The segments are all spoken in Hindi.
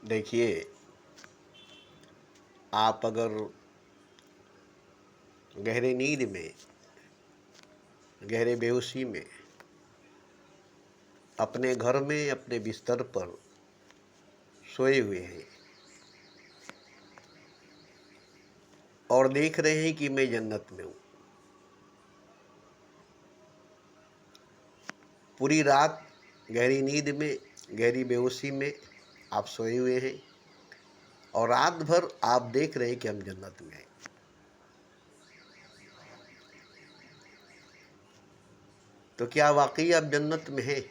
देखिए, आप अगर गहरे नींद में, गहरे बेहोशी में, अपने घर में अपने बिस्तर पर सोए हुए हैं और देख रहे हैं कि मैं जन्नत में हूँ। पूरी रात गहरी नींद में, गहरी बेहोशी में आप सोए हुए हैं और रात भर आप देख रहे हैं कि हम जन्नत में हैं। तो क्या वाकई आप जन्नत में हैं,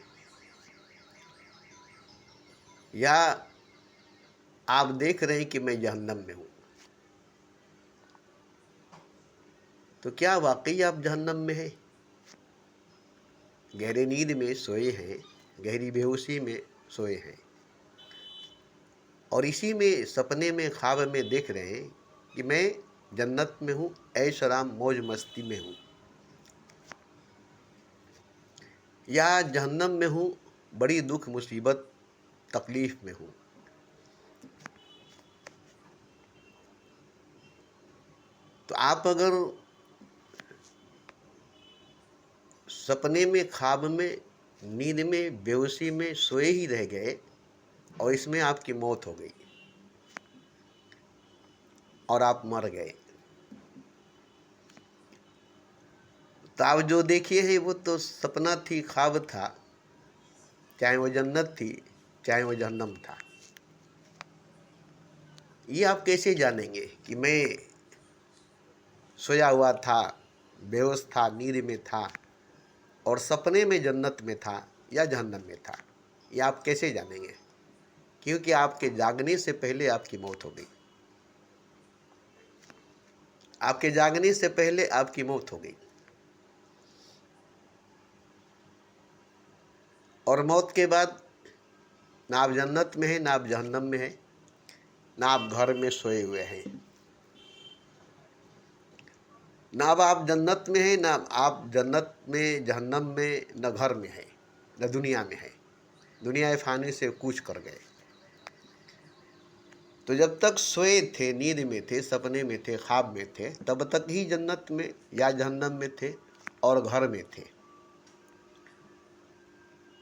या आप देख रहे हैं कि मैं जहन्नम में हूँ? तो क्या वाकई आप जहन्नम में हैं? गहरी नींद में सोए हैं, गहरी बेहोशी में सोए हैं और इसी में सपने में, ख्वाब में देख रहे हैं कि मैं जन्नत में हूँ, ऐश आराम मौज मस्ती में हूँ, या जहन्नम में हूँ, बड़ी दुख मुसीबत तकलीफ में हूँ। तो आप अगर सपने में, ख्वाब में, नींद में, बेहोशी में सोए ही रह गए और इसमें आपकी मौत हो गई और आप मर गए, तो आप जो देखे हैं वो तो सपना थी, ख्वाब था, चाहे वो जन्नत थी, चाहे वो जहन्नम था। ये आप कैसे जानेंगे कि मैं सोया हुआ था, बेहोश था, नींद में था और सपने में जन्नत में था या जहन्नम में था? ये आप कैसे जानेंगे? क्योंकि आपके जागने से पहले आपकी मौत हो गई। आपके जागने से पहले आपकी मौत हो गई और मौत के बाद ना आप जन्नत में हैं, ना आप जहन्नम में हैं, ना आप घर में सोए हुए हैं, ना अब आप जन्नत में हैं, ना आप जन्नत में, जहन्नम में, न घर में है, न दुनिया में है। दुनिया फ़ानी से कूच कर गए। तो जब तक सोए थे, नींद में थे, सपने में थे, ख्वाब में थे, तब तक ही जन्नत में या जहन्नम में थे और घर में थे।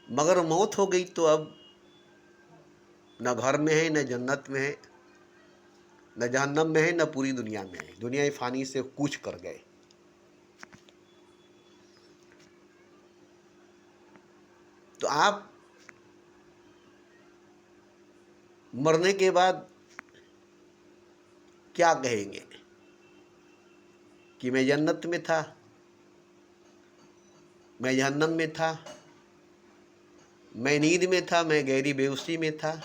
मगर मौत हो गई तो अब न घर में है, न जन्नत में है, न जहन्नम में है, न पूरी दुनिया में है। दुनिया फ़ानी से कूच कर गए। तो आप मरने के बाद क्या कहेंगे कि मैं जन्नत में था, मैं जहन्नम में था, मैं नींद में था, मैं गहरी बेहोशी में था,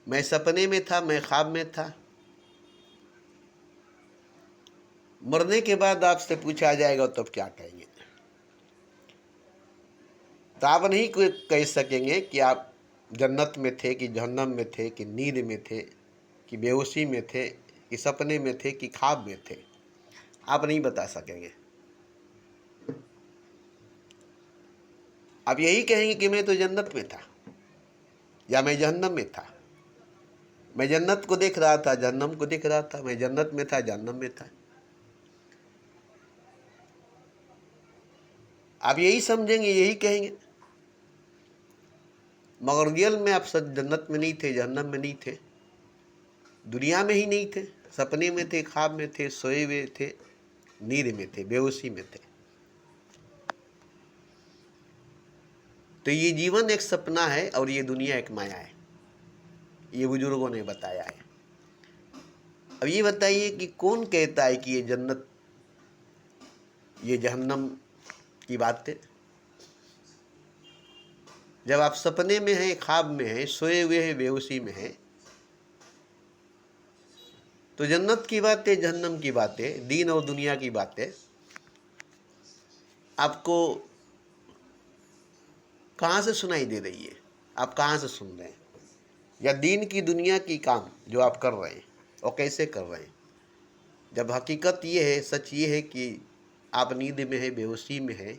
मैं सपने में था, मैं ख्वाब में था। मरने के बाद आपसे पूछा जाएगा तब क्या कहेंगे? तो आप नहीं कोई कह सकेंगे कि आप जन्नत में थे, कि जहन्नम में थे, कि नींद में थे, कि बेहोशी में थे, कि सपने में थे, कि ख्वाब में थे। आप नहीं बता सकेंगे। आप यही कहेंगे कि मैं तो जन्नत में था या मैं जहन्नम में था। मैं जन्नत को देख रहा था, जहन्नम को देख रहा था, मैं जन्नत में था, जहन्नम में था। आप यही समझेंगे, यही कहेंगे। मगर रियल में आप सब जन्नत में नहीं थे, जहन्नम में नहीं थे, दुनिया में ही नहीं थे। सपने में थे, ख्वाब में थे, सोए हुए थे, नींद में थे, बेहोशी में थे। तो ये जीवन एक सपना है और ये दुनिया एक माया है, ये बुजुर्गों ने बताया है। अब ये बताइए कि कौन कहता है कि ये जन्नत, ये जहन्नम की बातें? जब आप सपने में हैं, ख्वाब में हैं, सोए हुए हैं, बेहोशी में हैं, तो जन्नत की बातें, जहन्नम की बातें, दीन और दुनिया की बातें आपको कहाँ से सुनाई दे रही है? आप कहाँ से सुन रहे हैं? या दीन की, दुनिया की काम जो आप कर रहे हैं और कैसे कर रहे हैं? जब हकीकत ये है, सच ये है कि आप नींद में है, बेहोशी में है,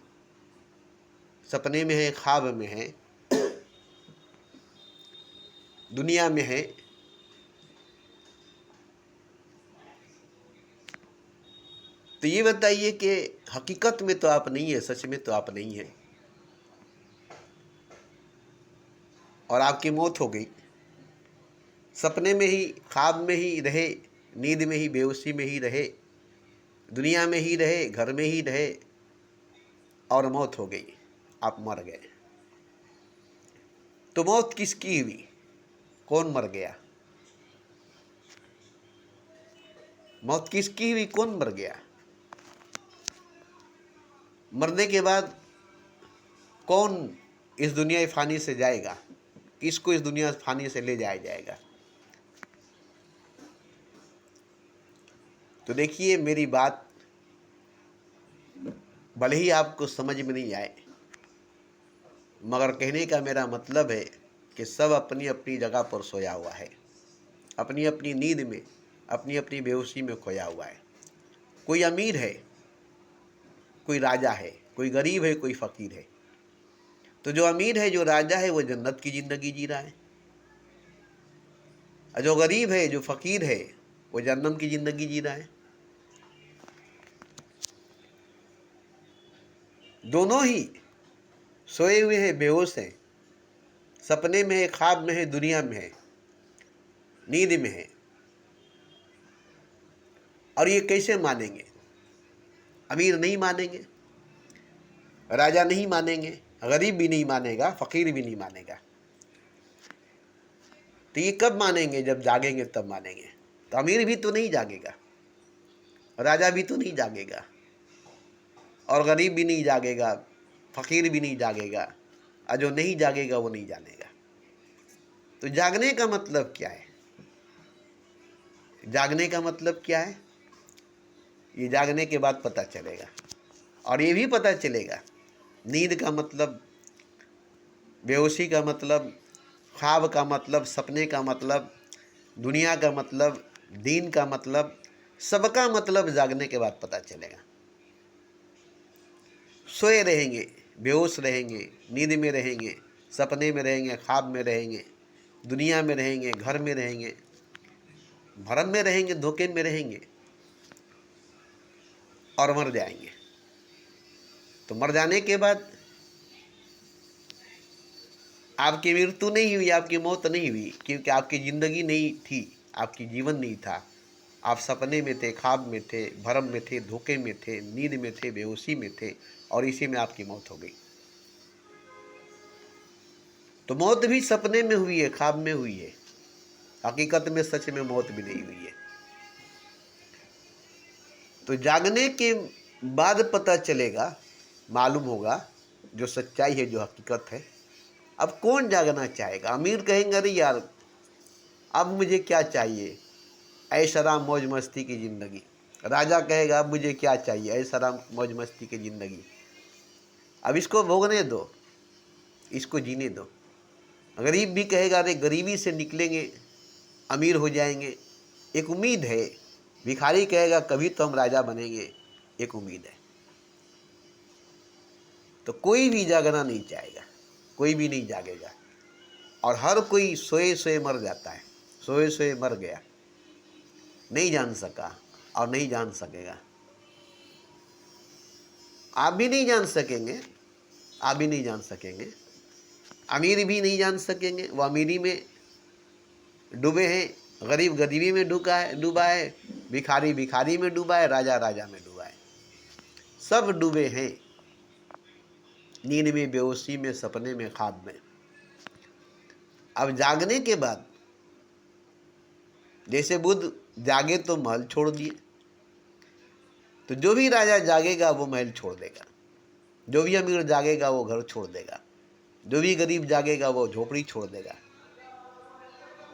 सपने में है, ख्वाब में है, दुनिया में है, तो ये बताइए कि हकीकत में तो आप नहीं है, सच में तो आप नहीं है, और आपकी मौत हो गई। सपने में ही, ख्वाब में ही रहे, नींद में ही, बेहोशी में ही रहे, दुनिया में ही रहे, घर में ही रहे, और मौत हो गई, आप मर गए। तो मौत किसकी हुई? कौन मर गया? मौत किसकी हुई? कौन मर गया? मरने के बाद कौन इस दुनिया फानी से जाएगा? किसको इस दुनिया फानी से ले जाया जाएगा? तो देखिए, मेरी बात भले ही आपको समझ में नहीं आए, मगर कहने का मेरा मतलब है कि सब अपनी अपनी जगह पर सोया हुआ है, अपनी अपनी नींद में, अपनी अपनी बेहोशी में खोया हुआ है। कोई अमीर है, कोई राजा है, कोई गरीब है, कोई फ़कीर है। तो जो अमीर है, जो राजा है, वो जन्नत की ज़िंदगी जी रहा है, और जो गरीब है, जो फ़कीर है, वो जहन्नम की ज़िंदगी जी रहा है। दोनों ही सोए हुए हैं, बेहोश हैं, सपने में है, ख्वाब में है, दुनिया में है, नींद में है। और ये कैसे मानेंगे? अमीर नहीं मानेंगे, राजा नहीं मानेंगे, गरीब भी नहीं मानेगा, फ़कीर भी नहीं मानेगा। तो ये कब मानेंगे? जब जागेंगे तब मानेंगे। तो अमीर भी तो नहीं जागेगा, राजा भी तो नहीं जागेगा, और गरीब भी नहीं जागेगा, फ़कीर भी नहीं जागेगा, और जो नहीं जागेगा वो नहीं जानेगा। तो जागने का मतलब क्या है? जागने का मतलब क्या है? ये जागने के बाद पता चलेगा। और ये भी पता चलेगा, नींद का मतलब, बेहोशी का मतलब, ख्वाब का मतलब, सपने का मतलब, दुनिया का मतलब, दीन का मतलब, सबका मतलब जागने के बाद पता चलेगा। सोए रहेंगे, बेहोश रहेंगे, नींद में रहेंगे, सपने में रहेंगे, ख्वाब में रहेंगे, दुनिया में रहेंगे, घर में रहेंगे, भरम में रहेंगे, धोखे में रहेंगे, और मर जाएंगे। तो मर जाने के बाद आपकी मृत्यु नहीं हुई, आपकी मौत नहीं हुई, क्योंकि आपकी ज़िंदगी नहीं थी, आपकी जीवन नहीं था। आप सपने में थे, ख्वाब में थे, भरम में थे, धोखे में थे, नींद में थे, बेहोशी में थे, और इसी में आपकी मौत हो गई। तो मौत भी सपने में हुई है, ख्वाब में हुई है, हकीकत में, सच में मौत भी नहीं हुई है। तो जागने के बाद पता चलेगा, मालूम होगा जो सच्चाई है, जो हकीकत है। अब कौन जागना चाहेगा? अमीर कहेंगे अरे यार अब मुझे क्या चाहिए, ऐशआराम मौज मस्ती की ज़िंदगी। राजा कहेगा अब मुझे क्या चाहिए, ऐशआराम मौज मस्ती की ज़िंदगी। अब इसको भोगने दो, इसको जीने दो। गरीब भी कहेगा अरे गरीबी से निकलेंगे, अमीर हो जाएंगे, एक उम्मीद है। भिखारी कहेगा कभी तो हम राजा बनेंगे, एक उम्मीद है। तो कोई भी जागना नहीं चाहेगा, कोई भी नहीं जागेगा, और हर कोई सोए सोए मर जाता है, सोए सोए मर गया, नहीं जान सका और नहीं जान सकेगा। आप भी नहीं जान सकेंगे, आप भी नहीं जान सकेंगे, अमीर भी नहीं जान सकेंगे, वो अमीरी में डूबे हैं, गरीब गरीबी में डूबा है, भिखारी भिखारी में डूबा है, राजा राजा में डूबा है। सब डूबे हैं, नींद में, बेहोशी में, सपने में, ख्वाब में। अब जागने के बाद, जैसे बुद्ध जागे तो महल छोड़ दिए, तो जो भी राजा जागेगा वो महल छोड़ देगा, जो भी अमीर जागेगा वो घर छोड़ देगा, जो भी गरीब जागेगा वो झोपड़ी छोड़ देगा,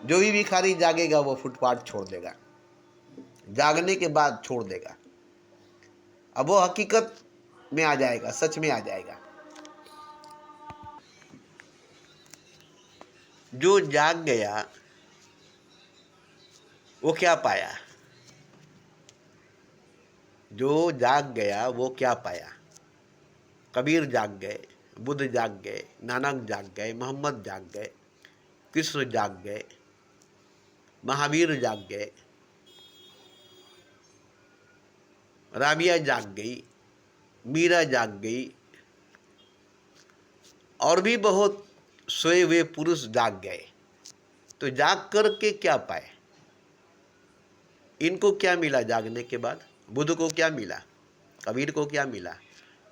जो भी भिखारी जागेगा वो फुटपाथ छोड़ देगा। जागने के बाद छोड़ देगा। अब वो हकीकत में आ जाएगा, सच में आ जाएगा। जो जाग गया वो क्या पाया? जो जाग गया वो क्या पाया? कबीर जाग गए, बुद्ध जाग गए, नानक जाग गए, मोहम्मद जाग गए, कृष्ण जाग गए, महावीर जाग गए, राबिया जाग गई, मीरा जाग गई, और भी बहुत सोए हुए पुरुष जाग गए। तो जाग करके क्या पाए? इनको क्या मिला जागने के बाद? बुद्ध को क्या मिला? कबीर को क्या मिला?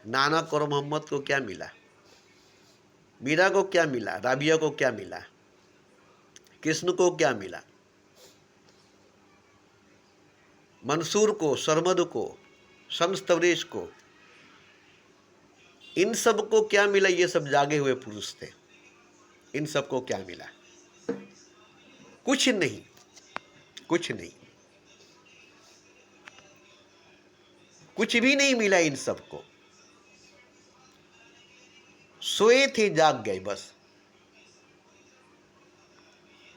नानक और मोहम्मद को क्या मिला? मीरा को क्या मिला? राबिया को क्या मिला? कृष्ण को क्या मिला? मंसूर को, सरमद को, शम्स तबरेज को, इन सब को क्या मिला? ये सब जागे हुए पुरुष थे। इन सब को क्या मिला? कुछ नहीं, कुछ नहीं, कुछ भी नहीं मिला इन सबको। सोए थे, जाग गए बस।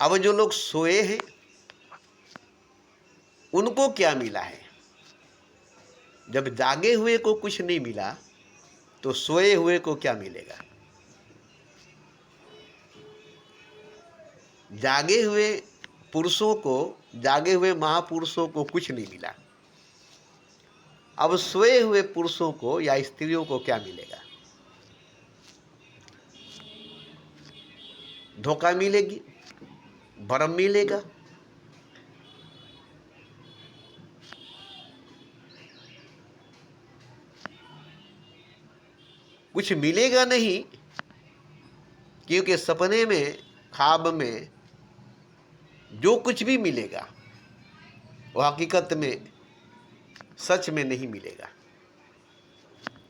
अब जो लोग सोए हैं उनको क्या मिला है? जब जागे हुए को कुछ नहीं मिला तो सोए हुए को क्या मिलेगा? जागे हुए पुरुषों को, जागे हुए महापुरुषों को कुछ नहीं मिला। अब सोए हुए पुरुषों को या स्त्रियों को क्या मिलेगा? धोखा मिलेगी, भरम मिलेगा। कुछ मिलेगा नहीं, क्योंकि सपने में, ख्वाब में जो कुछ भी मिलेगा वो हकीकत में, सच में नहीं मिलेगा।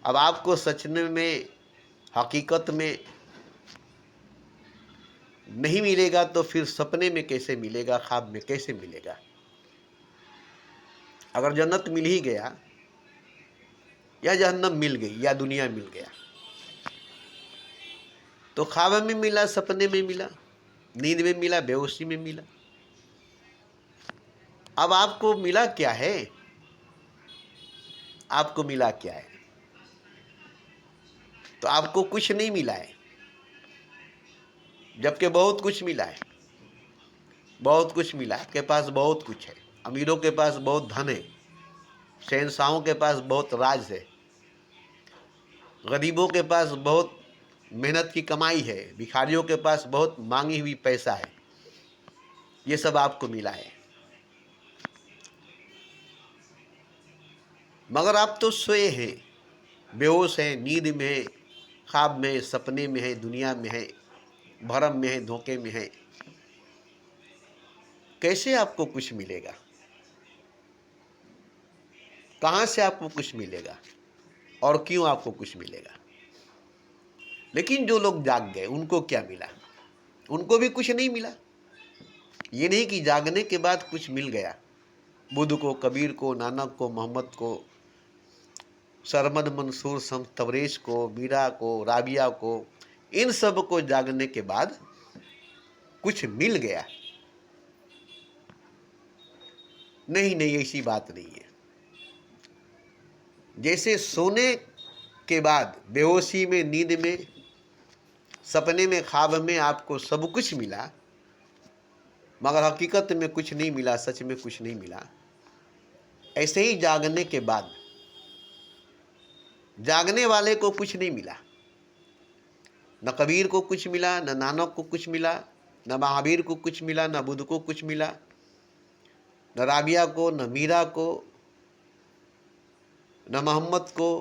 अब आपको सच में, हकीकत में नहीं मिलेगा तो फिर सपने में कैसे मिलेगा, ख्वाब में कैसे मिलेगा? अगर जन्नत मिल ही गया, या जहन्नम मिल गई, या दुनिया मिल गया, तो ख्वाब में मिला, सपने में मिला, नींद में मिला, बेहोशी में मिला। अब आपको मिला क्या है? आपको मिला क्या है? तो आपको कुछ नहीं मिला है, जबकि बहुत कुछ मिला है। बहुत कुछ मिला, आपके पास बहुत कुछ है। अमीरों के पास बहुत धन है, शहंशाहों के पास बहुत राज है, गरीबों के पास बहुत मेहनत की कमाई है, भिखारियों के पास बहुत मांगी हुई पैसा है। ये सब आपको मिला है, मगर आप तो सोए हैं, बेहोश हैं, नींद में हैं, ख्वाब में, सपने में है, दुनिया में है, भरम में है, धोखे में है। कैसे आपको कुछ मिलेगा? कहाँ से आपको कुछ मिलेगा और क्यों आपको कुछ मिलेगा? लेकिन जो लोग जाग गए उनको क्या मिला? उनको भी कुछ नहीं मिला। ये नहीं कि जागने के बाद कुछ मिल गया। बुद्ध को, कबीर को, नानक को, मोहम्मद को, सरमद, मंसूर, शम्स तबरेज को, मीरा को, राबिया को, इन सब को जागने के बाद कुछ मिल गया। नहीं नहीं, ऐसी बात नहीं है। जैसे सोने के बाद बेहोशी में, नींद में, सपने में, ख्वाब में आपको सब कुछ मिला, मगर हकीकत में कुछ नहीं मिला, सच में कुछ नहीं मिला, ऐसे ही जागने के बाद जागने वाले को कुछ नहीं मिला। न कबीर को कुछ मिला, न नानक को कुछ मिला, न महावीर को कुछ मिला, न बुद्ध को कुछ मिला, न राबिया को, न मीरा को, न मोहम्मद को,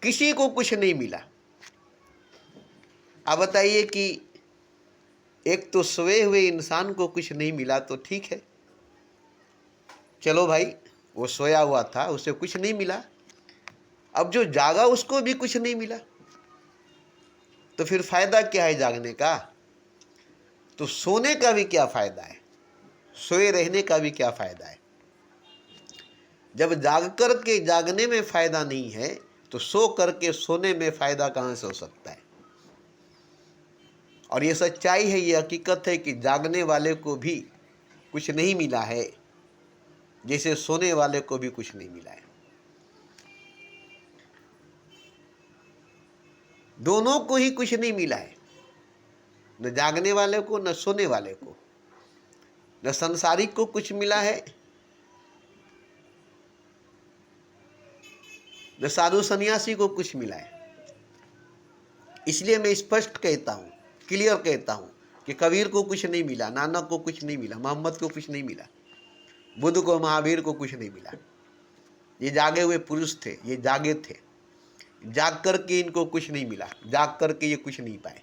किसी को कुछ नहीं मिला। अब बताइए कि एक तो सोए हुए इंसान को कुछ नहीं मिला तो ठीक है, चलो भाई, वो सोया हुआ था, उसे कुछ नहीं मिला। अब जो जागा उसको भी कुछ नहीं मिला, तो फिर फायदा क्या है जागने का? तो सोने का भी क्या फायदा है, सोए रहने का भी क्या फायदा है? जब जाग कर के जागने में फायदा नहीं है तो सो करके सोने में फायदा कहाँ से हो सकता है? और ये सच्चाई है, ये हकीकत है कि जागने वाले को भी कुछ नहीं मिला है, जैसे सोने वाले को भी कुछ नहीं मिला है। दोनों को ही कुछ नहीं मिला है। न जागने वाले को न सोने वाले को, न संसारिक को कुछ मिला है, न साधु सन्यासी को कुछ मिला है। इसलिए मैं स्पष्ट कहता हूँ, क्लियर कहता हूँ कि कबीर को कुछ नहीं मिला, नानक को कुछ नहीं मिला, मोहम्मद को कुछ नहीं मिला, बुद्ध को, महावीर को कुछ नहीं मिला। ये जागे हुए पुरुष थे, ये जागे थे, जाग करके इनको कुछ नहीं मिला, जाग करके ये कुछ नहीं पाए।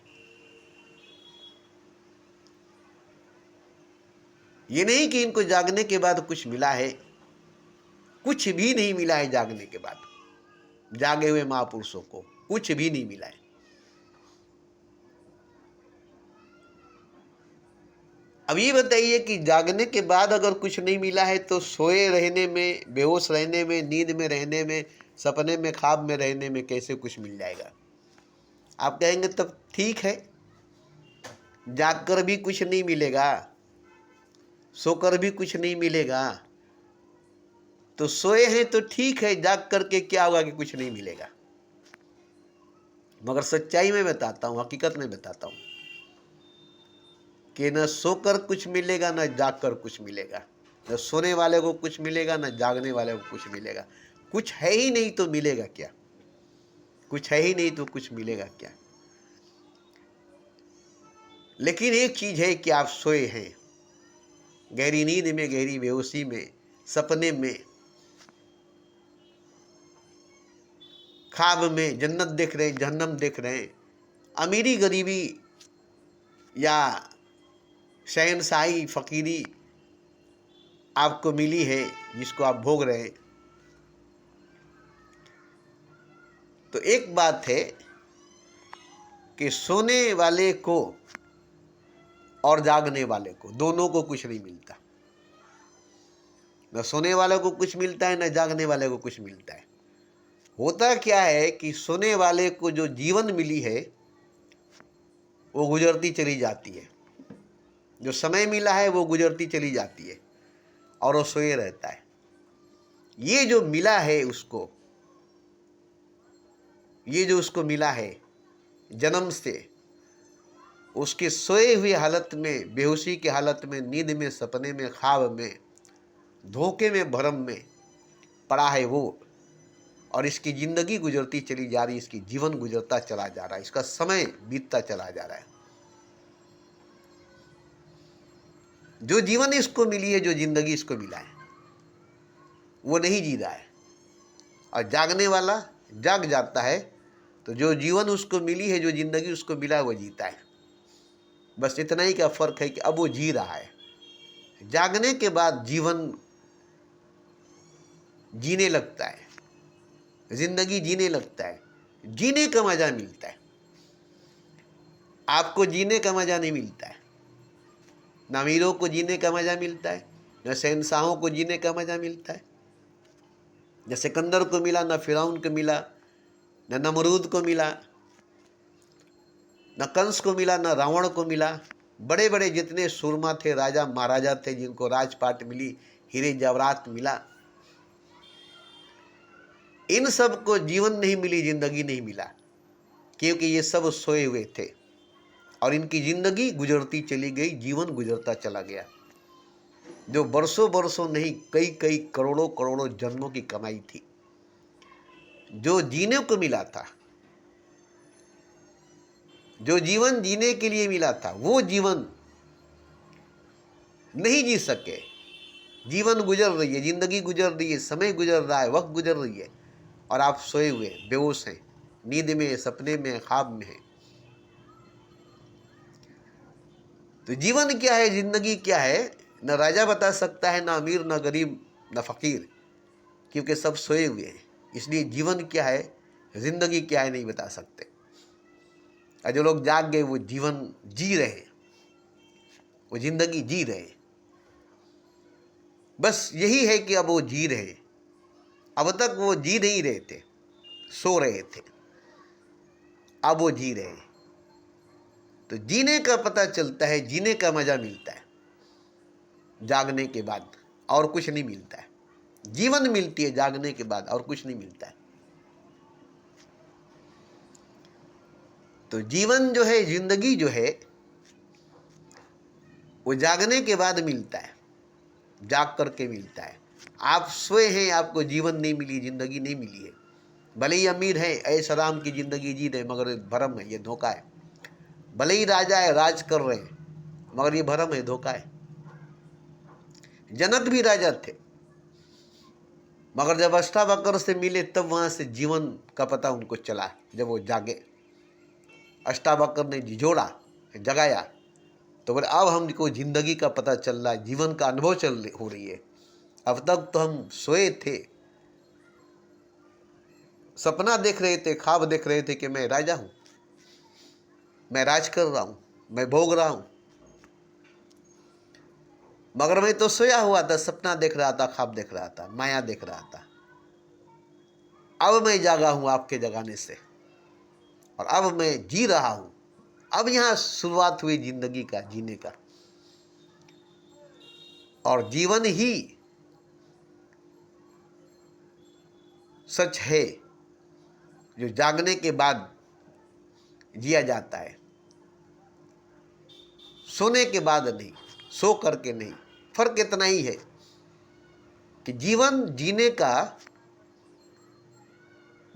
ये नहीं कि इनको जागने के बाद कुछ मिला है, कुछ भी नहीं मिला है। जागने के बाद जागे हुए महापुरुषों को कुछ भी नहीं मिला है। अब ये बताइए कि जागने के बाद अगर कुछ नहीं मिला है तो सोए रहने में, बेहोश रहने में, नींद में रहने में, सपने में, ख्वाब में रहने में कैसे कुछ मिल जाएगा? आप कहेंगे तब ठीक है, जागकर भी कुछ नहीं मिलेगा, सोकर भी कुछ नहीं मिलेगा, तो सोए हैं तो ठीक है, जाग करके क्या होगा कि कुछ नहीं मिलेगा। मगर सच्चाई में बताता हूँ, हकीकत में बताता हूँ कि न सोकर कुछ मिलेगा, न जागकर कुछ मिलेगा, न सोने वाले को कुछ मिलेगा, न जागने वाले को कुछ मिलेगा। कुछ है ही नहीं तो मिलेगा क्या? कुछ है ही नहीं तो कुछ मिलेगा क्या? लेकिन एक चीज है कि आप सोए हैं, गहरी नींद में, गहरी बेहोशी में, सपने में, ख्वाब में जन्नत देख रहे हैं, जहन्नम देख रहे हैं, अमीरी गरीबी या शहनशाही फकीरी आपको मिली है, जिसको आप भोग रहे हैं। तो एक बात है कि सोने वाले को और जागने वाले को, दोनों को कुछ नहीं मिलता। न सोने वाले को कुछ मिलता है, न जागने वाले को कुछ मिलता है। होता क्या है कि सोने वाले को जो जीवन मिली है वो गुजरती चली जाती है, जो समय मिला है वो गुजरती चली जाती है और वो सोए रहता है। ये जो मिला है उसको, ये जो उसको मिला है जन्म से, उसके सोए हुए हालत में, बेहोशी की हालत में, नींद में, सपने में, ख्वाब में, धोखे में, भ्रम में पड़ा है वो, और इसकी जिंदगी गुजरती चली जा रही है, इसकी जीवन गुजरता चला जा रहा है, इसका समय बीतता चला जा रहा है। जो जीवन इसको मिली है, जो जिंदगी इसको मिला है, वो नहीं जी रहा है। और जागने वाला जाग जाता है तो जो जीवन उसको मिली है, जो जिंदगी उसको मिला है, वो जीता है। बस इतना ही का फर्क है कि अब वो जी रहा है। जागने के बाद जीवन जीने लगता है, जिंदगी जीने लगता है, जीने का मजा मिलता है। आपको जीने का मजा नहीं मिलता है, न अमीरों को जीने का मजा मिलता है, न शहनशाहों को जीने का मजा मिलता है। न सिकंदर को मिला, न फिरौन को मिला, न नमरूद को मिला, न कंस को मिला, न रावण को मिला। बड़े बड़े जितने सूरमा थे, राजा महाराजा थे, जिनको राजपाट मिली, हीरे जवाहरात मिला, इन सब को जीवन नहीं मिली, जिंदगी नहीं मिला, क्योंकि ये सब सोए हुए थे और इनकी जिंदगी गुजरती चली गई, जीवन गुजरता चला गया। जो बरसों बरसों नहीं, कई कई करोड़ों करोड़ों जन्मों की कमाई थी, जो जीने को मिला था, जो जीवन जीने के लिए मिला था, वो जीवन नहीं जी सके। जीवन गुजर रही है, जिंदगी गुजर रही है, समय गुजर रहा है, वक्त गुजर रही है, और आप सोए हुए, बेहोश हैं, नींद में, सपने में, ख्वाब में हैं। तो जीवन क्या है, जिंदगी क्या है, न राजा बता सकता है, न अमीर, न गरीब, न फकीर, क्योंकि सब सोए हुए हैं। इसलिए जीवन क्या है, जिंदगी क्या है, नहीं बता सकते। और जो लोग जाग गए वो जीवन जी रहे हैं, वो जिंदगी जी रहे हैं। बस यही है कि अब वो जी रहे हैं। अब तक वो जी नहीं रहे थे, सो रहे थे, अब वो जी रहे हैं। तो जीने का पता चलता है, जीने का मजा मिलता है जागने के बाद, और कुछ नहीं मिलता है। जीवन मिलती है जागने के बाद, और कुछ नहीं मिलता है। तो जीवन जो है, जिंदगी जो है, वो जागने के बाद मिलता है, जाग करके मिलता है। आप सोए हैं, आपको जीवन नहीं मिली, जिंदगी नहीं मिली है। भले ही अमीर है, ऐश आराम की जिंदगी जी रहे, मगर भ्रम है, ये धोखा है। भले ही राजा है, राज कर रहे हैं, मगर ये भ्रम है, धोखा है। जनक भी राजा थे, मगर जब अष्टावक्र से मिले तब वहां से जीवन का पता उनको चला। जब वो जागे, अष्टावक्र ने झिझोड़ा, जगाया, तो बोले अब हमको जिंदगी का पता चल रहा है, जीवन का अनुभव हो रही है। अब तक तो हम सोए थे, सपना देख रहे थे, ख्वाब देख रहे थे कि मैं राजा हूं, मैं राज कर रहा हूं, मैं भोग रहा हूं, मगर मैं तो सोया हुआ था, सपना देख रहा था, ख्वाब देख रहा था, माया देख रहा था। अब मैं जागा हूं आपके जगाने से, और अब मैं जी रहा हूं। अब यहां शुरुआत हुई जिंदगी का जीने का, और जीवन ही सच है जो जागने के बाद जिया जाता है, सोने के बाद नहीं, सो करके नहीं। फर्क इतना ही है कि जीवन जीने का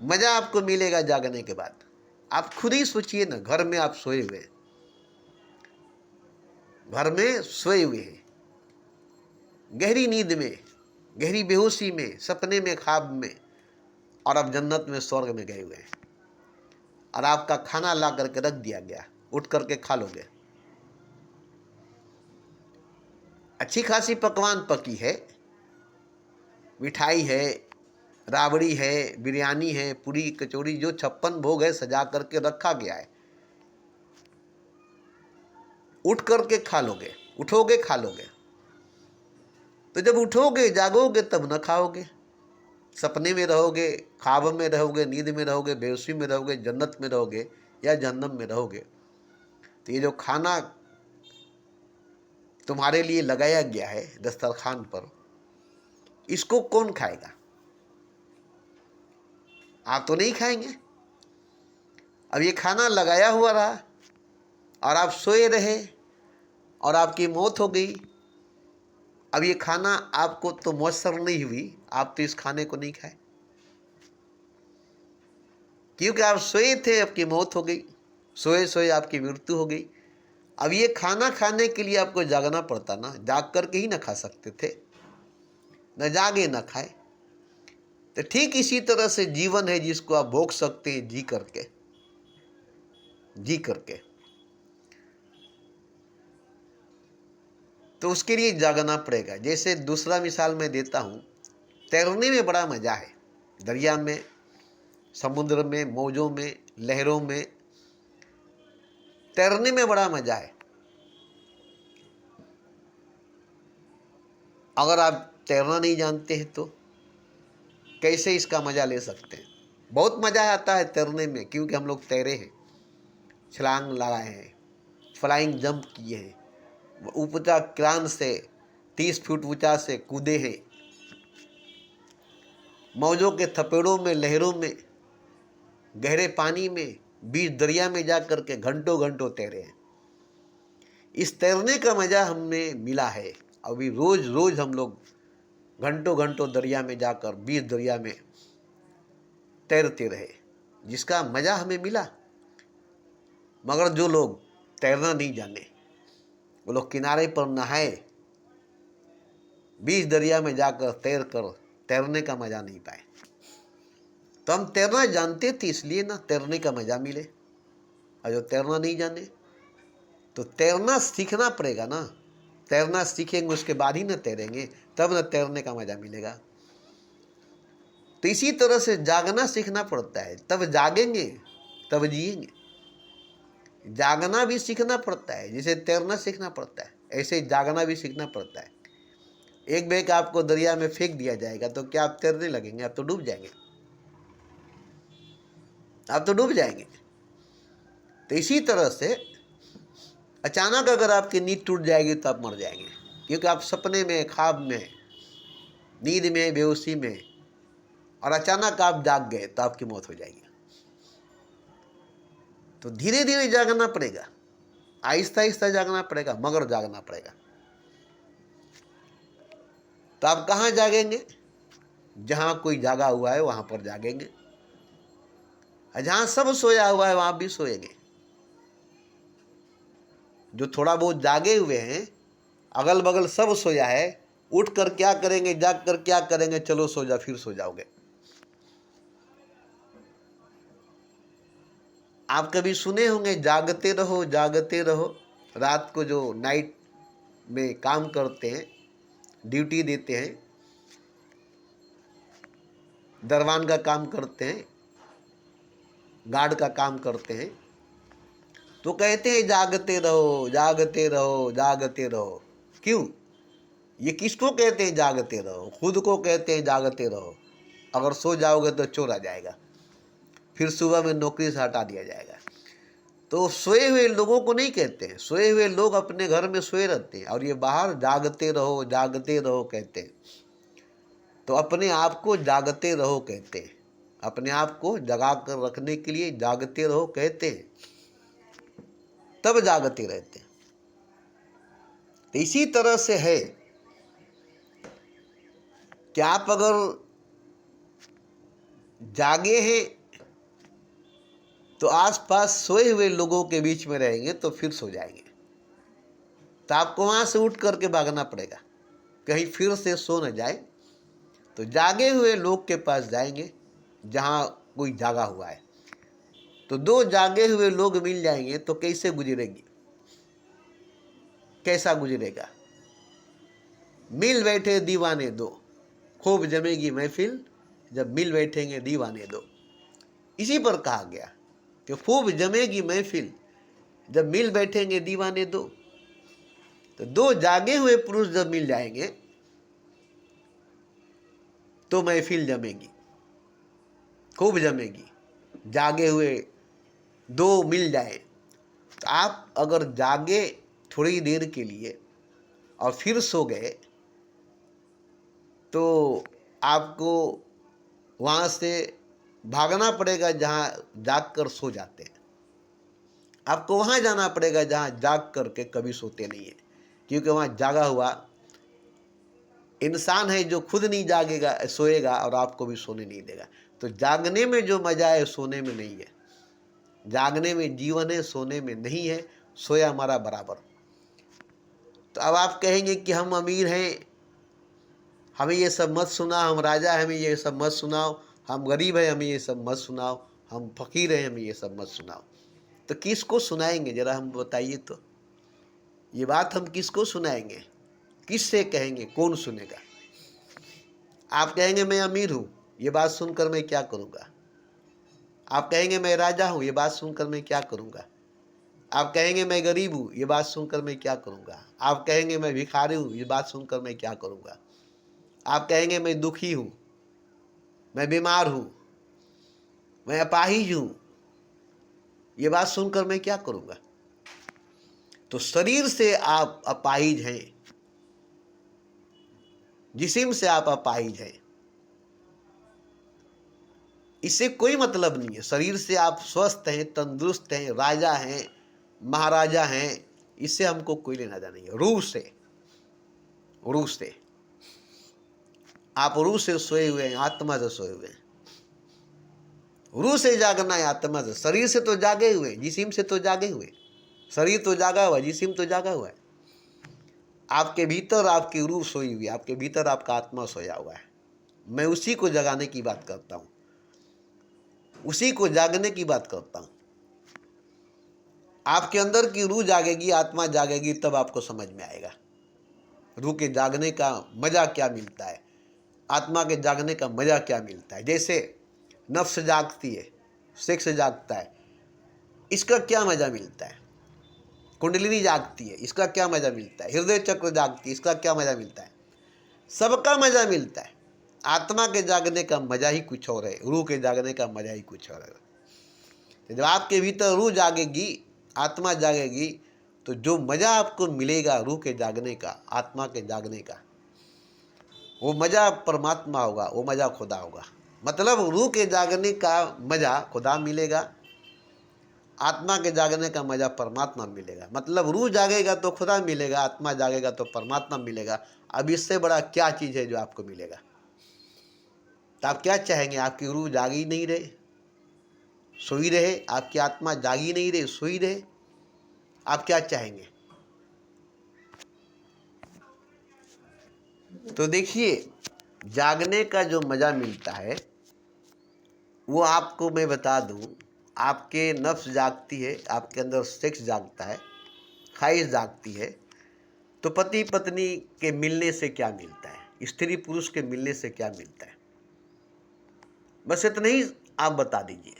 मजा आपको मिलेगा जागने के बाद। आप खुद ही सोचिए ना, घर में आप सोए हुए, घर में सोए हुए हैं, गहरी नींद में, गहरी बेहोशी में, सपने में, ख्वाब में, और अब जन्नत में, स्वर्ग में गए हुए हैं, और आपका खाना ला करके रख दिया गया, उठ करके खा लोगे। अच्छी खासी पकवान पकी है, मिठाई है, राबड़ी है, बिरयानी है, पूरी कचौड़ी, जो 56 भोग है सजा करके रखा गया है, उठ करके खा लोगे, उठोगे खा लोगे। तो जब उठोगे जागोगे तब न खाओगे, सपने में रहोगे, ख्वाब में रहोगे, नींद में रहोगे, बेहोशी में रहोगे, जन्नत में रहोगे या जहन्नम में रहोगे। तो ये जो खाना तुम्हारे लिए लगाया गया है दस्तरखान पर, इसको कौन खाएगा? आप तो नहीं खाएंगे। अब ये खाना लगाया हुआ रहा और आप सोए रहे और आपकी मौत हो गई। अब ये खाना आपको तो मौसर नहीं हुई, आप तो इस खाने को नहीं खाए, क्योंकि आप सोए थे, आपकी मौत हो गई, सोए सोए आपकी मृत्यु हो गई। अब ये खाना खाने के लिए आपको जागना पड़ता ना, जाग करके ही ना खा सकते थे, न जागे न खाए। तो ठीक इसी तरह से जीवन है जिसको आप भोग सकते हैं जी करके, जी करके। तो उसके लिए जागना पड़ेगा। जैसे दूसरा मिसाल मैं देता हूँ, तैरने में बड़ा मजा है, दरिया में, समुद्र में, मौजों में, लहरों में तैरने में बड़ा मजा है। अगर आप तैरना नहीं जानते हैं तो कैसे इसका मजा ले सकते हैं? बहुत मजा आता है तैरने में, क्योंकि हम लोग तैरे हैं, छलांग लगाए हैं, फ्लाइंग जंप किए हैं, ऊंचा क्रान से 30 फुट ऊंचा से कूदे हैं, मौजों के थपेड़ों में, लहरों में, गहरे पानी में, बीच दरिया में जा कर के घंटों घंटों तैरे हैं। इस तैरने का मजा हमें मिला है। अभी रोज रोज हम लोग घंटों घंटों दरिया में जाकर बीच दरिया में तैरते रहे, जिसका मजा हमें मिला। मगर जो लोग तैरना नहीं जाने, वो लोग किनारे पर नहाए, बीच दरिया में जाकर तैर कर तैरने का मजा नहीं पाए। तो हम तैरना जानते थे इसलिए ना तैरने का मजा मिले, और जो तैरना नहीं जाने तो तैरना सीखना पड़ेगा ना। तैरना सीखेंगे उसके बाद ही ना तैरेंगे, तब ना तैरने का मजा मिलेगा। तो इसी तरह से जागना सीखना पड़ता है, तब जागेंगे, तब जिएंगे। जागना भी सीखना पड़ता है, जैसे तैरना सीखना पड़ता है, ऐसे जागना भी सीखना पड़ता है। एक बैग आपको दरिया में फेंक दिया जाएगा तो क्या आप तैरने लगेंगे? आप तो डूब जाएंगे, आप तो डूब जाएंगे। तो इसी तरह से अचानक अगर आपकी नींद टूट जाएगी तो आप मर जाएंगे, क्योंकि आप सपने में, ख्वाब में, नींद में, बेहोशी में, और अचानक आप जाग गए तो आपकी मौत हो जाएगी। तो धीरे धीरे जागना पड़ेगा, आहिस्ता आहिस्ता जागना पड़ेगा, मगर जागना पड़ेगा। तो आप कहाँ जागेंगे? जहाँ कोई जागा हुआ है वहाँ पर जागेंगे, और जहाँ सब सोया हुआ है वहाँ भी सोएंगे। जो थोड़ा बहुत जागे हुए हैं, अगल बगल सब सोया है, उठ कर क्या करेंगे, जाग कर क्या करेंगे? चलो सो जा, फिर सो जाओगे। आप कभी सुने होंगे जागते रहो जागते रहो। रात को जो नाइट में काम करते हैं, ड्यूटी देते हैं, दरवान का काम करते हैं, गार्ड का काम करते हैं, तो कहते हैं जागते रहो जागते रहो जागते रहो। क्यों? ये किसको कहते हैं जागते रहो? खुद को कहते हैं जागते रहो। अगर सो जाओगे तो चोर आ जाएगा, फिर सुबह में नौकरी से हटा दिया जाएगा। तो सोए हुए लोगों को नहीं कहते हैं, सोए हुए लोग अपने घर में सोए रहते हैं, और ये बाहर जागते रहो कहते हैं। तो अपने आप को जागते रहो कहते हैं, अपने आप को जगा कर रखने के लिए जागते रहो कहते हैं, तब जागते रहते हैं। तो इसी तरह से है कि आप अगर जागे हैं तो आसपास सोए हुए लोगों के बीच में रहेंगे तो फिर सो जाएंगे। तो आपको वहाँ से उठ करके भागना पड़ेगा, कहीं फिर से सो न जाए। तो जागे हुए लोग के पास जाएंगे जहाँ कोई जागा हुआ है। तो दो जागे हुए लोग मिल जाएंगे तो कैसे गुजरेगी, कैसा गुजरेगा? मिल बैठे दीवाने दो, खूब जमेगी महफिल, जब मिल बैठेंगे दीवाने दो। इसी पर कहा गया कि खूब जमेगी महफिल, जब मिल बैठेंगे दीवाने दो। तो दो जागे हुए पुरुष जब मिल जाएंगे तो महफिल जमेगी, खूब जमेगी। जागे हुए दो मिल जाए, तो आप अगर जागे थोड़ी देर के लिए और फिर सो गए तो आपको वहाँ से भागना पड़ेगा जहाँ जाग कर सो जाते हैं। आपको वहाँ जाना पड़ेगा जहाँ जाग करके कभी सोते नहीं है, क्योंकि वहाँ जागा हुआ इंसान है जो खुद नहीं जागेगा, सोएगा और आपको भी सोने नहीं देगा। तो जागने में जो मजा है सोने में नहीं है। जागने में जीवन है, सोने में नहीं है। सोया हमारा बराबर। तो अब आप कहेंगे कि हम अमीर हैं, हमें ये सब मत सुना, हम राजा हैं, हमें ये सब मत सुनाओ, हम गरीब हैं, हमें ये सब मत सुनाओ, हम फकीर हैं, हमें ये सब मत सुनाओ। तो किसको सुनाएंगे जरा हम बताइए? तो ये बात हम किसको सुनाएंगे, किससे कहेंगे, कौन सुनेगा? आप कहेंगे मैं अमीर हूँ, ये बात सुनकर मैं क्या करूँगा? आप कहेंगे मैं राजा हूँ, ये बात सुनकर मैं क्या करूँगा? आप कहेंगे मैं गरीब हूँ, ये बात सुनकर मैं क्या करूँगा? आप कहेंगे मैं भिखारी हूँ, ये बात सुनकर मैं क्या करूँगा? आप कहेंगे मैं दुखी हूँ, मैं बीमार हूँ, मैं अपाहिज हूँ, ये बात सुनकर मैं क्या करूँगा? तो शरीर से आप अपाहिज हैं, जिस्म से आप अपाहिज हैं, इससे कोई मतलब नहीं है। शरीर से आप स्वस्थ हैं, तंदुरुस्त हैं, राजा हैं, महाराजा हैं, इससे हमको कोई लेना देना नहीं है। रूह से, रूह से आप रूह से सोए हुए हैं, आत्मा से सोए हुए हैं। रूह से जागना है, आत्मा से। शरीर से तो जागे हुए, जिस्म से तो जागे हुए। शरीर तो जागा हुआ, जिस्म तो जागा हुआ है। आपके भीतर आपकी रूह सोई हुई है, आपके भीतर आपका आत्मा सोया हुआ है। मैं उसी को जगाने की बात करता हूँ, उसी को जागने की बात करता हूँ। आपके अंदर की रूह जागेगी, आत्मा जागेगी, तब आपको समझ में आएगा रूह के जागने का मजा क्या मिलता है, आत्मा के जागने का मजा क्या मिलता है। जैसे नफ्स जागती है, सेक्स जागता है, इसका क्या मजा मिलता है। कुंडलिनी जागती है, इसका क्या मजा मिलता है। हृदय चक्र जागती है, इसका क्या मजा मिलता है। सबका मजा मिलता है। आत्मा के जागने का मजा ही कुछ और है, रूह के जागने का मजा ही कुछ और है। जब आपके भीतर रूह जागेगी, आत्मा जागेगी, तो जो मजा आपको मिलेगा रूह के जागने का, आत्मा के जागने का, वो मजा परमात्मा होगा, वो मजा खुदा होगा। मतलब रूह के जागने का मजा खुदा मिलेगा, आत्मा के जागने का मजा परमात्मा मिलेगा। मतलब रूह जागेगा तो खुदा मिलेगा, आत्मा जागेगा तो परमात्मा मिलेगा। अब इससे बड़ा क्या चीज़ है जो आपको मिलेगा? तो आप क्या चाहेंगे? आपकी रूह जागी नहीं रहे, सोई रहे? आपकी आत्मा जागी नहीं रहे, सोई रहे? आप क्या चाहेंगे? तो देखिए, जागने का जो मज़ा मिलता है वो आपको मैं बता दूं, आपके नफ्स जागती है, आपके अंदर सेक्स जागता है, ख्वाहिश जागती है। तो पति पत्नी के मिलने से क्या मिलता है, स्त्री पुरुष के मिलने से क्या मिलता है? बस इतना ही आप बता दीजिए।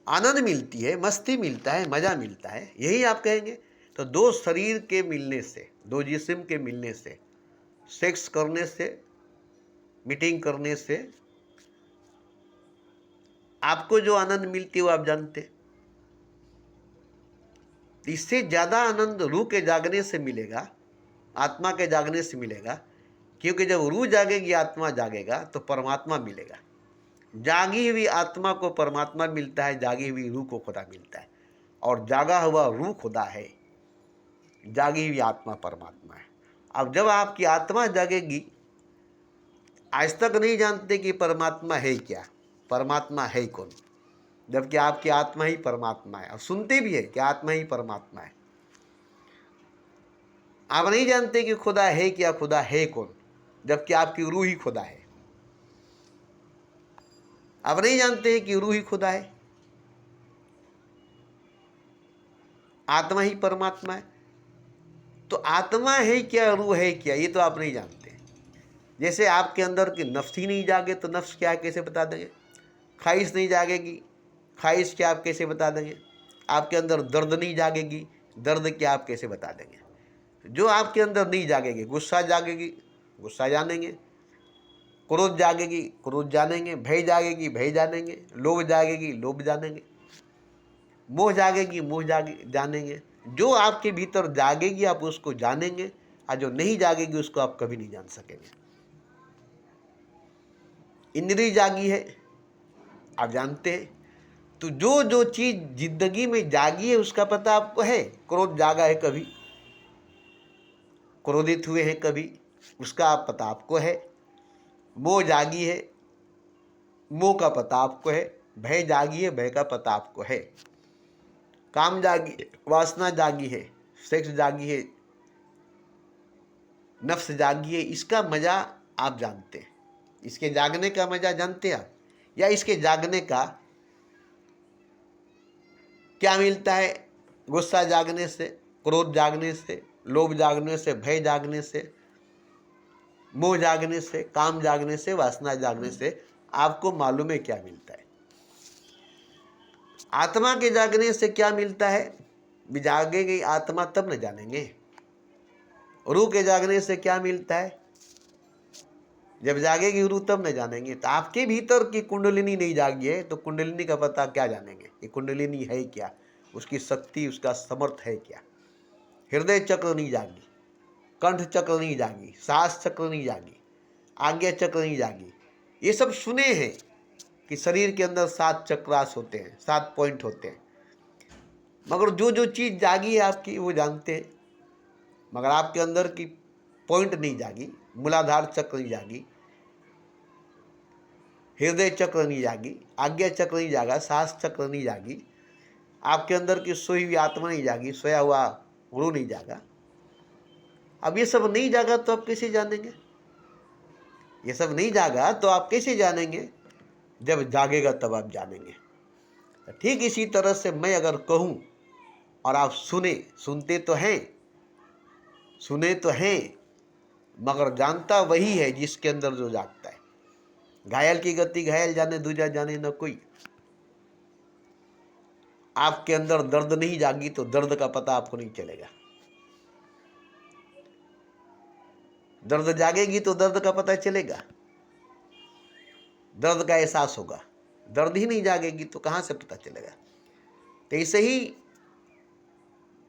आनंद मिलती है, मस्ती मिलता है, मज़ा मिलता है, यही आप कहेंगे। तो दो शरीर के मिलने से, दो जिस्म के मिलने से, सेक्स करने से, मीटिंग करने से आपको जो आनंद मिलती है वो आप जानते हैं। इससे ज़्यादा आनंद रूह के जागने से मिलेगा, आत्मा के जागने से मिलेगा। क्योंकि जब रूह जागेगी, आत्मा जागेगा तो परमात्मा मिलेगा। जागी हुई आत्मा को परमात्मा मिलता है, जागी हुई रूह को खुदा मिलता है। और जागा हुआ रूह खुदा है, जागी हुई आत्मा परमात्मा है। अब जब आपकी आत्मा जागेगी, आज तक नहीं जानते कि परमात्मा है क्या, परमात्मा है कौन, जबकि आपकी आत्मा ही परमात्मा है। और सुनते भी है कि आत्मा ही परमात्मा है। आप नहीं जानते कि खुदा है क्या, खुदा है कौन, जबकि आपकी रूह ही खुदा है। आप नहीं जानते हैं कि रूह ही खुदा है, आत्मा ही परमात्मा है। तो आत्मा है क्या, रूह है क्या, ये तो आप नहीं जानते। जैसे आपके अंदर की नफ्स ही नहीं जागे तो नफ्स क्या है कैसे बता देंगे? ख्वाहिश नहीं जागेगी, ख्वाहिश क्या आप कैसे बता देंगे? आपके अंदर दर्द नहीं जागेगी, दर्द क्या आप कैसे बता देंगे? जो आपके अंदर नहीं जागेगी, गुस्सा जागेगी, गुस्सा जानेंगे, क्रोध जागेगी, क्रोध जानेंगे, भय जागेगी, भय जानेंगे, लोभ जागेगी, लोभ जानेंगे, मोह जागेगी, मोह जानेंगे। जो आपके भीतर जागेगी आप उसको जानेंगे, और जो नहीं जागेगी उसको आप कभी नहीं जान सकेंगे। इंद्रिय जागी है, आप जानते हैं। तो जो जो चीज़ जिंदगी में जागी है उसका पता आपको है। क्रोध जागा है, कभी क्रोधित हुए हैं कभी, उसका आप पता आपको है। मोह जागी है, मोह का पता आपको है। भय जागी है, भय का पता आपको है। काम जागी है, वासना जागी है, सेक्स जागी है, नफ्स जागी है। इसका मज़ा आप जानते हैं, इसके जागने का मज़ा जानते हैं आप? या इसके जागने का क्या मिलता है? गुस्सा जागने से, क्रोध जागने से, लोभ जागने से, भय जागने से, मोह जागने से, काम जागने से, वासना जागने से आपको मालूम है क्या मिलता है? आत्मा के जागने से क्या मिलता है? जागेगी आत्मा तब न जानेंगे। रूह के जागने से क्या मिलता है? जब जागेगी रूह तब न जानेंगे। तो आपके भीतर की कुंडलिनी नहीं जागी है तो कुंडलिनी का पता क्या जानेंगे? ये कुंडलिनी है क्या, उसकी शक्ति, उसका समर्थ है क्या? हृदय चक्र नहीं जागी, कंठ चक्र नहीं जागी, साहस चक्र नहीं जागी, आज्ञा चक्र नहीं जागी। ये सब सुने हैं कि शरीर के अंदर 7 चक्रास होते हैं, 7 पॉइंट होते हैं। मगर जो जो चीज़ जागी है आपकी वो जानते हैं, मगर आपके अंदर की पॉइंट नहीं जागी। मूलाधार चक्र नहीं जागी, हृदय चक्र नहीं जागी, आज्ञा चक्र नहीं जागा, साहस चक्र नहीं जागी, आपके अंदर की सोई हुई आत्मा नहीं जागी, सोया हुआ गुरु नहीं जागा। अब ये सब नहीं जागा तो आप कैसे जानेंगे? ये सब नहीं जागा तो आप कैसे जानेंगे? जब जागेगा तब आप जानेंगे। ठीक इसी तरह से मैं अगर कहूँ और आप सुने, सुनते तो हैं, सुने तो हैं, मगर जानता वही है जिसके अंदर जो जागता है। घायल की गति घायल जाने, दूजा जाने न कोई। आपके अंदर दर्द नहीं जागी तो दर्द का पता आपको नहीं चलेगा। दर्द जागेगी तो दर्द का पता चलेगा, दर्द का एहसास होगा। दर्द ही नहीं जागेगी तो कहाँ से पता चलेगा? तो ऐसे ही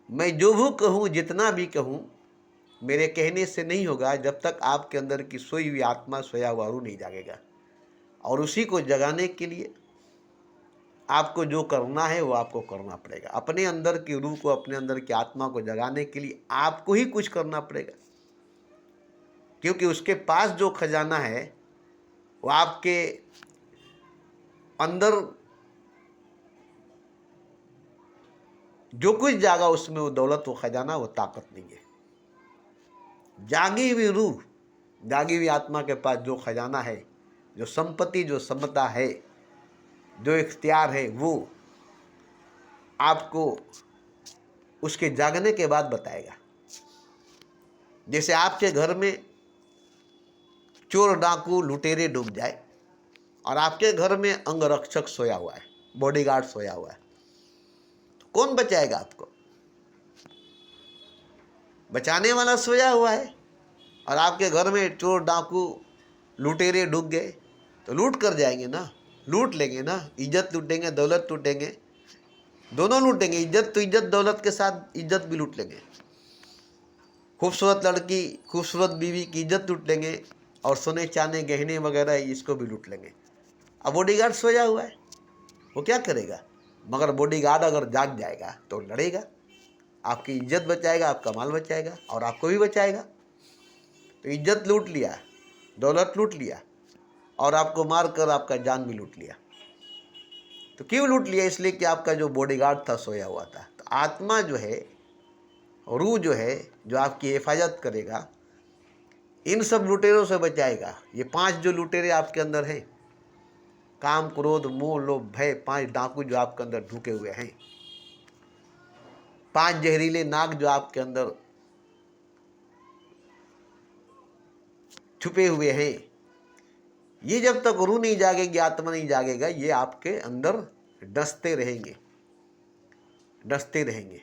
मैं जो भी कहूँ, जितना भी कहूँ, मेरे कहने से नहीं होगा जब तक आपके अंदर की सोई हुई आत्मा, सोया हुआ रूह नहीं जागेगा। और उसी को जगाने के लिए आपको जो करना है वो आपको करना पड़ेगा। अपने अंदर की रूह को, अपने अंदर की आत्मा को जगाने के लिए आपको ही कुछ करना पड़ेगा, क्योंकि उसके पास जो खजाना है वो आपके अंदर जो कुछ जागा उसमें वो दौलत, वो खजाना, वो ताकत नहीं है। जागी हुई रूह, जागी हुई आत्मा के पास जो खजाना है, जो संपत्ति, जो समता है, जो इख्तियार है, वो आपको उसके जागने के बाद बताएगा। जैसे आपके घर में चोर, डाकू, लुटेरे डूब जाए और आपके घर में अंगरक्षक सोया हुआ है, बॉडीगार्ड सोया हुआ है, तो कौन बचाएगा आपको? बचाने वाला सोया हुआ है। और आपके घर में चोर, डाकू, लुटेरे डूब गए तो लूट कर जाएंगे ना, लूट लेंगे ना, इज्जत लूटेंगे, दौलत लूटेंगे, दोनों लूटेंगे। इज्जत तो इज्जत, दौलत के साथ इज्जत भी लूट लेंगे। खूबसूरत लड़की, खूबसूरत बीवी की इज्जत लूट लेंगे और सोने चांदी गहने वगैरह इसको भी लूट लेंगे। अब बॉडीगार्ड सोया हुआ है, वो क्या करेगा? मगर बॉडीगार्ड अगर जाग जाएगा तो लड़ेगा, आपकी इज्जत बचाएगा, आपका माल बचाएगा और आपको भी बचाएगा। तो इज्जत लूट लिया, दौलत लूट लिया और आपको मार कर आपका जान भी लूट लिया। तो क्यों लूट लिया? इसलिए कि आपका जो बॉडीगार्ड था सोया हुआ था। तो आत्मा जो है, रूह जो है, जो आपकी हिफाजत करेगा, इन सब लुटेरों से बचाएगा। ये 5 जो लुटेरे आपके अंदर हैं, काम, क्रोध, मोह, लोभ, भय, 5 डाकू जो आपके अंदर ढुके हुए हैं, 5 जहरीले नाग जो आपके अंदर छुपे हुए हैं, ये जब तक रूह नहीं जागेगी, आत्मा नहीं जागेगा, ये आपके अंदर डसते रहेंगे, डसते रहेंगे,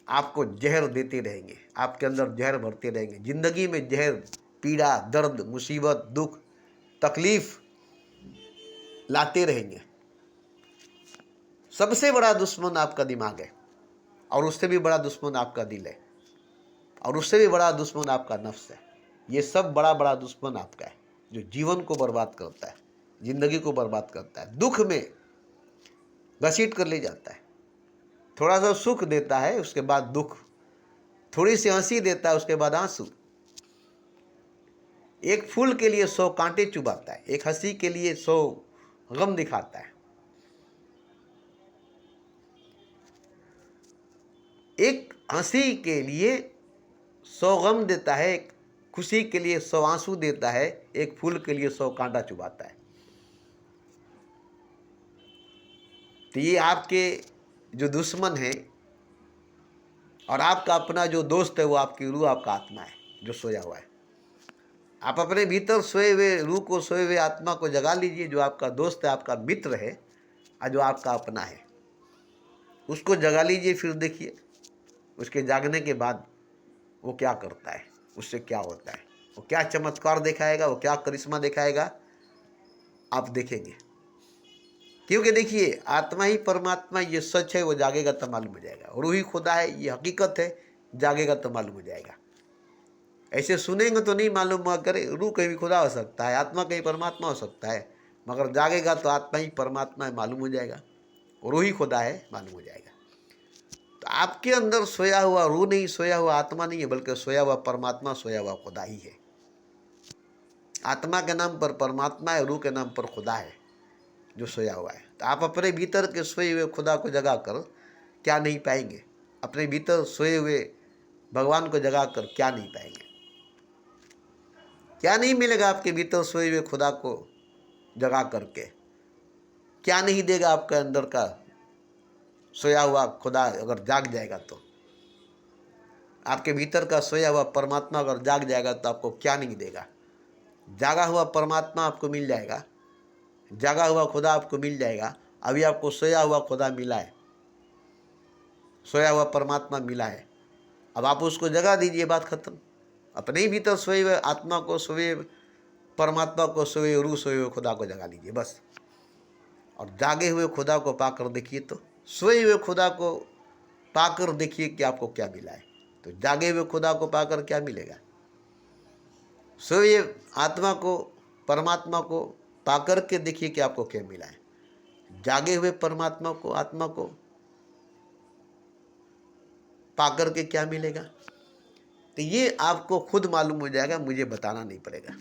आपको जहर देते रहेंगे, आपके अंदर जहर भरते रहेंगे। जिंदगी में जहर, पीड़ा, दर्द, मुसीबत, दुख, तकलीफ लाते रहेंगे। सबसे बड़ा दुश्मन आपका दिमाग है और उससे भी बड़ा दुश्मन आपका दिल है और उससे भी बड़ा दुश्मन आपका नफ्स है। ये सब बड़ा बड़ा दुश्मन आपका है, जो जीवन को बर्बाद करता है, जिंदगी को बर्बाद करता है, दुख में घसीट कर ले जाता है। थोड़ा सा सुख देता है, उसके बाद दुख, थोड़ी सी हंसी देता है, उसके बाद आंसू। एक फूल के लिए 100 कांटे चुभाता है, एक हंसी के लिए 100 गम दिखाता है। एक हंसी के लिए 100 गम देता है, एक खुशी के लिए 100 आंसू देता है, एक फूल के लिए 100 कांटा चुभाता है। तो ये आपके जो दुश्मन है और आपका अपना जो दोस्त है, वो आपकी रूह, आपका आत्मा है जो सोया हुआ है। आप अपने भीतर सोए हुए रूह को, सोए हुए आत्मा को जगा लीजिए, जो आपका दोस्त है, आपका मित्र है और जो आपका अपना है, उसको जगा लीजिए। फिर देखिए उसके जागने के बाद वो क्या करता है, उससे क्या होता है, वो क्या चमत्कार दिखाएगा, वो क्या करिश्मा दिखाएगा, आप देखेंगे। क्योंकि देखिए आत्मा ही परमात्मा, ये सच है, वो जागेगा तो मालूम हो जाएगा। रूह ही खुदा है, ये हकीकत है, जागेगा तो मालूम हो जाएगा। ऐसे सुनेंगे तो नहीं मालूम हुआ करे। रूह कहीं भी खुदा हो सकता है, आत्मा कहीं परमात्मा हो सकता है, मगर जागेगा तो आत्मा ही परमात्मा है मालूम हो जाएगा, रूह ही खुदा है मालूम हो जाएगा। तो आपके अंदर सोया हुआ रूह नहीं, सोया हुआ आत्मा नहीं है, बल्कि सोया हुआ परमात्मा, सोया हुआ खुदा ही है। आत्मा के नाम पर परमात्मा है, रूह के नाम पर खुदा है जो सोया हुआ है। तो आप अपने भीतर के सोए हुए खुदा को जगा कर क्या नहीं पाएंगे? अपने भीतर सोए हुए भगवान को जगा कर क्या नहीं पाएंगे? क्या नहीं मिलेगा आपके भीतर सोए हुए खुदा को जगा करके? क्या नहीं देगा आपके अंदर का सोया हुआ खुदा अगर जाग जाएगा? तो आपके भीतर का सोया हुआ परमात्मा अगर जाग जाएगा तो आपको क्या नहीं देगा? जागा हुआ परमात्मा आपको मिल जाएगा, जागा हुआ खुदा आपको मिल जाएगा। अभी आपको सोया हुआ खुदा मिला है, सोया हुआ परमात्मा मिला है, अब आप उसको जगा दीजिए, बात खत्म। अपने ही भीतर सोए हुए आत्मा को, सोए परमात्मा को, सोए रूह, सोए हुए खुदा को जगा लीजिए बस। और जागे हुए खुदा को पाकर देखिए, तो सोए हुए खुदा को पाकर देखिए कि आपको क्या मिला है। तो जागे हुए खुदा को पाकर क्या मिलेगा? सोए आत्मा को, परमात्मा को पाकर के देखिए कि आपको क्या मिला है। जागे हुए परमात्मा को, आत्मा को पाकर के क्या मिलेगा? तो ये आपको खुद मालूम हो जाएगा, मुझे बताना नहीं पड़ेगा।